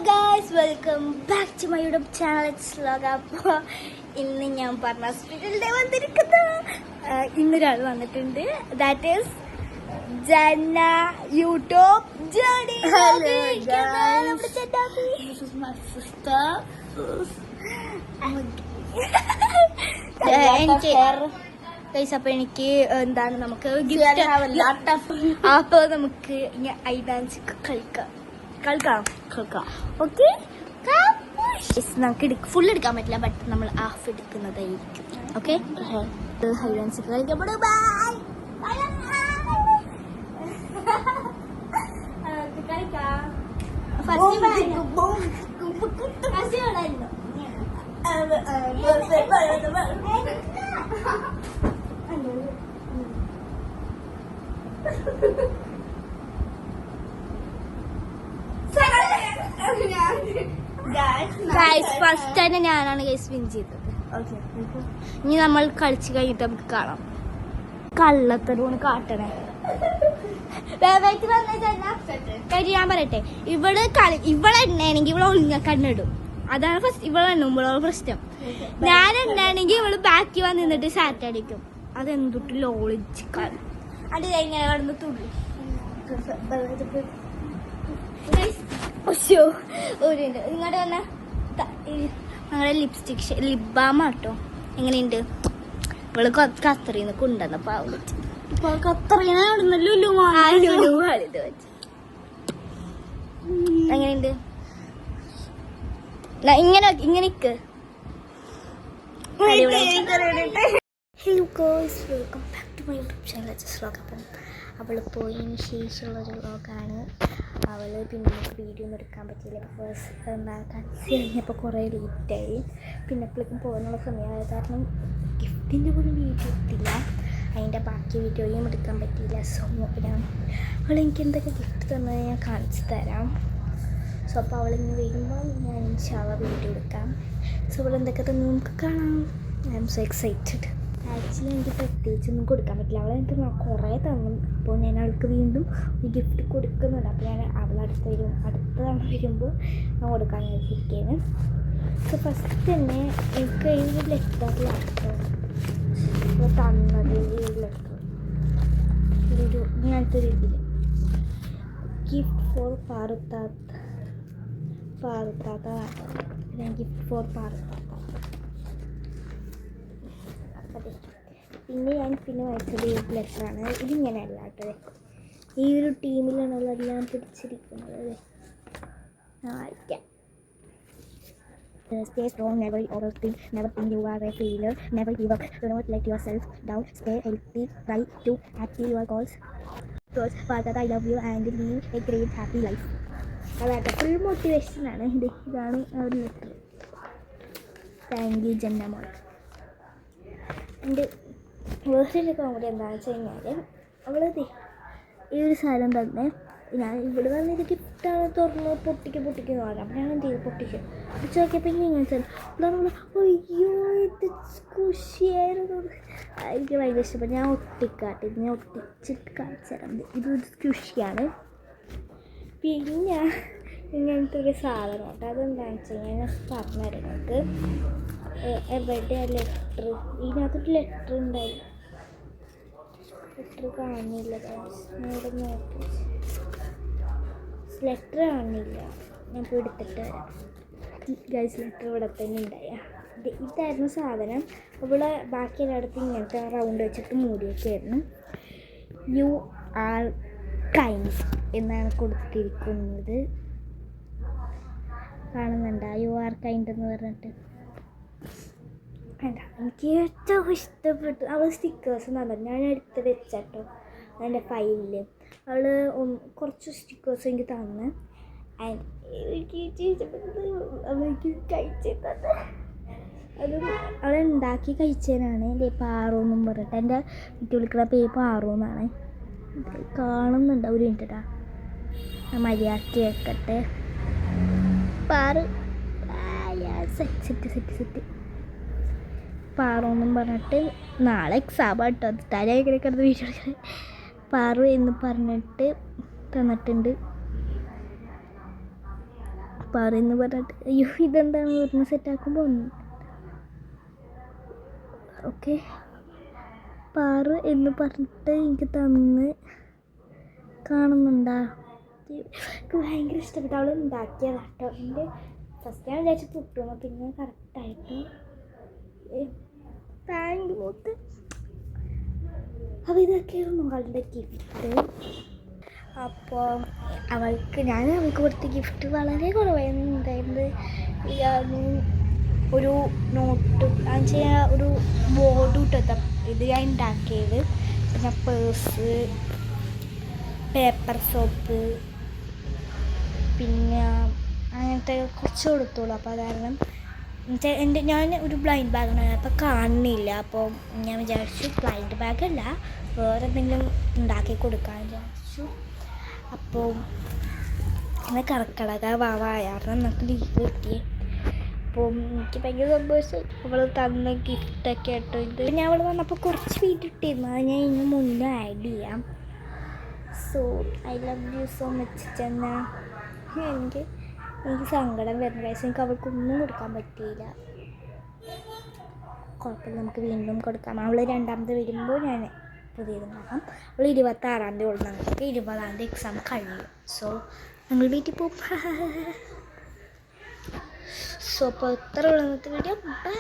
Guys, welcome back to my YouTube channel. It's vlog. അപ്പോൾ ഇന്ന് ഞാൻ പറഞ്ഞ ഹോസ്പിറ്റൽ ഡേ വന്നിരിക്കുന്നു. ഇന്നൊരാൾ വന്നിട്ടുണ്ട്. That is Janna YouTube journey. അപ്പൊ എനിക്ക് എന്താണ് നമുക്ക് അപ്പൊ നമുക്ക് ഐ ഡാൻസ് കളിക്കാം. ഓക്കെ, നമുക്ക് ഫുൾ എടുക്കാൻ പറ്റില്ല, ബട്ട് നമ്മൾ ഹാഫ് എടുക്കുന്നതായിരിക്കും. ഓക്കെ, ഹൈ ഡാൻസ് കളിക്കാം. ഫസ്റ്റ് തന്നെ ഞാനാണ് ഗൈസ് വിൻ ചെയ്തത്. ഇനി നമ്മൾ കളിച്ചു കഴിഞ്ഞിട്ട് നമുക്ക് കാണാം. കള്ളത്തരൂണ് കാട്ടണേ. കാര്യം ഞാൻ പറയട്ടെ, ഇവള് എണ്ണയാണെങ്കിൽ ഇവളെ ഒളിഞ്ഞ കണ്ണിടും. അതാണ് ഫസ്റ്റ് ഇവളെ എണ്ണുമ്പോഴുള്ള പ്രശ്നം. ഞാൻ എണ്ണയാണെങ്കിൽ ഇവള് ബാക്കി വന്ന് നിന്നിട്ട് സാറ്റ് അടിക്കും. അതെന്തൊട്ട് ലോളിച്ച് കാണും. അത് കഴിഞ്ഞാൽ കടന്ന് തുള്ളി. നിങ്ങളുടെ വന്ന ഞങ്ങളുടെ ലിപ്സ്റ്റിക് ലിപ് ബാം ആട്ടോ. എങ്ങനെയുണ്ട്? ഇവള് കത്തറിന്ന് കൊണ്ടുവന്ന പാവ എങ്ങനെയുണ്ട്? ഇങ്ങനെക്ക്. Hello guys, welcome back to my YouTube channel. Vlog. അപ്പം അവൾ പോയതിന് ശേഷമുള്ളൊരു വ്ലോഗാണ്. അവൾ പിന്നെ നമുക്ക് വീഡിയോ ഒന്നും എടുക്കാൻ പറ്റിയില്ല. ഫസ്റ്റ് കളിച്ച് കഴിഞ്ഞപ്പോൾ കുറേ ലേറ്റായി. പിന്നെ എപ്പോഴേക്കും പോകാനുള്ള സമയമായ കാരണം ഗിഫ്റ്റിൻ്റെ പോലും വീഡിയോ എടുത്തില്ല. അതിൻ്റെ ബാക്കി വീഡിയോയും എടുക്കാൻ പറ്റിയില്ല. സോ അവൾ എനിക്ക് എന്തൊക്കെ ഗിഫ്റ്റ് തന്നത് ഞാൻ കാണിച്ചു തരാം. സോ അപ്പോൾ അവളിങ്ങനെ വരുമ്പോൾ ഞാൻ ഇൻഷാള്ള വീഡിയോ എടുക്കാം. സോ അവൾ എന്തൊക്കെ തന്നെ നമുക്ക് കാണാം. I am so excited. Actually എനിക്ക് പ്രത്യേകിച്ചൊന്നും കൊടുക്കാൻ പറ്റില്ല. അവൾ എനിക്ക് കുറേ തന്നു. അപ്പോൾ ഞാൻ അവൾക്ക് വീണ്ടും ഒരു ഗിഫ്റ്റ് കൊടുക്കുന്നുണ്ട്. അപ്പോൾ ഞാൻ അടുത്ത തവണ വരുമ്പോൾ ഞാൻ കൊടുക്കാൻ വിചാരിച്ചിരിക്കുകയാണ്. സോ ഫസ്റ്റ് തന്നെ എനിക്ക് ഈ ലെറ്ററിലാട്ടോ തന്നത്. ഈ ലെറ്റർ ഇങ്ങനത്തെ രീതിയിൽ ഗിഫ്റ്റ് ഫോർ പാറുത്താത്ത. ഗിഫ്റ്റ് ഫോർ പാറുത്താത്ത. പിന്നെ ഞാൻ വായിച്ചത് ഈ ലെറ്ററാണ്. ഇതിങ്ങനെയല്ല കേട്ടോ. ഈ ഒരു ടീമിലാണല്ലോ എല്ലാം പിടിച്ചിരിക്കുന്നത്. വായിക്കാം. Stay strong, never overthink, never think you are a failure, never give up, do not let yourself down, stay healthy, try to achieve your goals. Father, I love you and live a great happy life. അതായത് full മോട്ടിവേഷനാണ്. ഇതാണ് ആ ഒരു letter. Thank you ജന്ന മോൾ. എൻ്റെ വേറൊരു comedy എന്താണെന്ന് വെച്ച് കഴിഞ്ഞാൽ അവൾ ഈ ഒരു സാധനം തന്നെ ഞാൻ ഇവിടെ വന്നിട്ട് ഗിഫ്റ്റാണ് തുറന്ന് പൊട്ടിക്കുന്നു പറയാം. അപ്പോൾ ഞാൻ എന്ത് ചെയ്തു, പൊട്ടിക്കും. പൊട്ടിച്ച് നോക്കിയപ്പോൾ ഇങ്ങനെ സാധനം. അയ്യോ, ഇത് സ്കുഷിയായിരുന്നു. എനിക്ക് ഭയങ്കര ഇഷ്ടപ്പെട്ടു. ഞാൻ ഒട്ടിച്ചിട്ട് കാണിച്ചു തരാം. ഇതൊരു സ്കുഷിയാണ്. പിന്നെ ഇങ്ങനത്തെ ഒരു സാധനം കേട്ടോ. അതെന്താണെന്ന് വെച്ച് കഴിഞ്ഞാൽ ഞാൻ പറഞ്ഞുതരാം നിങ്ങൾക്ക്. എവിടെ ലെറ്റർ? ഇതിനകത്തൊരു ലെറ്റർ ഉണ്ടായി. ലെറ്റർ കാണുന്നില്ല. ഇവിടെ നോക്കി ലെറ്റർ കാണുന്നില്ല. ഞാൻ പോയി എടുത്തിട്ട് വരാം. ഗൈസ്, ലെറ്റർ ഇവിടെ തന്നെ ഉണ്ടായ. ഇതായിരുന്നു സാധനം. ഇവിടെ ബാക്കി എല്ലായിടത്തും ഇങ്ങനത്തെ റൗണ്ട് വെച്ചിട്ട് മൂടിയൊക്കെയായിരുന്നു. യു ആർ കൈൻഡ് എന്നാണ് കൊടുത്തിരിക്കുന്നത്. കാണുന്നുണ്ടോ? യു ആർ കൈൻഡ് എന്ന് പറഞ്ഞിട്ട്. വേണ്ട, എനിക്ക് ഏറ്റവും ഇഷ്ടപ്പെട്ടു അവൾ സ്റ്റിക്കേഴ്സ് നല്ല. ഞാൻ എടുത്ത് വെച്ചട്ടോ എൻ്റെ ഫയലിൽ. അവൾ കുറച്ച് സ്റ്റിക്കേഴ്സ് എനിക്ക് തന്ന്. എനിക്ക് അവൾക്ക് കഴിച്ചു തന്നെ. അത് അവളുണ്ടാക്കി കഴിച്ചതിനാണ്. എൻ്റെ പാറു എന്നും പറഞ്ഞിട്ട്. എൻ്റെ വീട്ടിൽ വിളിക്കുന്ന പേര് പാറു എന്നാണ്. കാണുന്നുണ്ട്. ഒരു മിനിറ്റാ, മര്യാദക്ക് വെക്കട്ടെ. പാറു സെറ്റ് പാറു പറഞ്ഞിട്ട്. നാളെ എക്സാം കേട്ടോ. തലയൊക്കെ കിടന്ന് വീഡിയോ എടുക്കുന്നത്. പാറു എന്ന് പറഞ്ഞിട്ട് തന്നിട്ടുണ്ട്. പാറയെന്ന് പറഞ്ഞിട്ട് അയ്യോ ഇതെന്താണ് പറഞ്ഞ് സെറ്റാക്കുമ്പോൾ ഒന്ന് ഓക്കെ പാറ എന്ന് പറഞ്ഞിട്ട് എനിക്ക് തന്ന് കാണുന്നുണ്ടാ. എനിക്ക് ഭയങ്കര ഇഷ്ടപ്പെട്ടു. അവൾ ഉണ്ടാക്കിയതാണ് കേട്ടോ. എൻ്റെ ഫസ്റ്റ് ഞാൻ വിചാരിച്ച് പൊട്ടുന്നു, പിന്നെ കറക്റ്റായിട്ട് താങ്ക് മൂത്ത്. അപ്പോൾ ഇതൊക്കെയായിരുന്നു അവളുടെ ഗിഫ്റ്റ്. അപ്പോൾ അവൾക്ക് കൊടുത്ത ഗിഫ്റ്റ് വളരെ കുറവായിരുന്നു. ഉണ്ടായിരുന്നത് ഒരു നോട്ട് ഒരു ബോർഡ് ഇട്ടത്ത ഇത് ഞാൻ ഉണ്ടാക്കിയത്, പിന്നെ പേഴ്സ്, പേപ്പർ സോപ്പ്, പിന്നെ അങ്ങനത്തെ കുറച്ച് കൊടുത്തോളൂ. അപ്പോൾ അത് കാരണം ഞാൻ ഒരു ബ്ലൈൻഡ് ബാഗാണ്, അപ്പോൾ കാണുന്നില്ല. അപ്പോൾ ഞാൻ വിചാരിച്ചു ബ്ലൈൻഡ് ബാഗല്ല, വേറെ എന്തെങ്കിലും ഉണ്ടാക്കി കൊടുക്കാൻ വിചാരിച്ചു. അപ്പോൾ അങ്ങനെ കറക്കടക വാവായായിരുന്നു നമുക്ക് ലീവ് കിട്ടിയേ. അപ്പോൾ എനിക്ക് ഭയങ്കര സന്തോഷം അവൾ തന്ന ഗിഫ്റ്റൊക്കെ ആയിട്ടോ. ഇത് ഞാൻ അവൾ വന്നപ്പോൾ കുറച്ച് വീഡിയോ ഇട്ടിരുന്നു, അത് ഞാൻ ഇന്ന് മുന്നേ ആഡ് ചെയ്യാം. So I love you so much ചെന്ന. എനിക്ക് സങ്കടം വരുന്ന കാര്യം എനിക്ക് അവൾക്കൊന്നും കൊടുക്കാൻ പറ്റിയില്ല. കുഴപ്പമില്ല, നമുക്ക് വീണ്ടും കൊടുക്കാം. അവൾ രണ്ടാമത് വരുമ്പോൾ ഞാൻ പുതിയതുണ്ടാക്കാം. അവൾ 26-ാം തീയതി ഉള്ളു, നമുക്ക് 20-ാം തീയതി എക്സാം കഴിയും. സോ ഞങ്ങൾ വീട്ടിൽ പോകും. സോ അപ്പോൾ ഇത്ര ഉള്ള വീഡിയോ. ബൈ.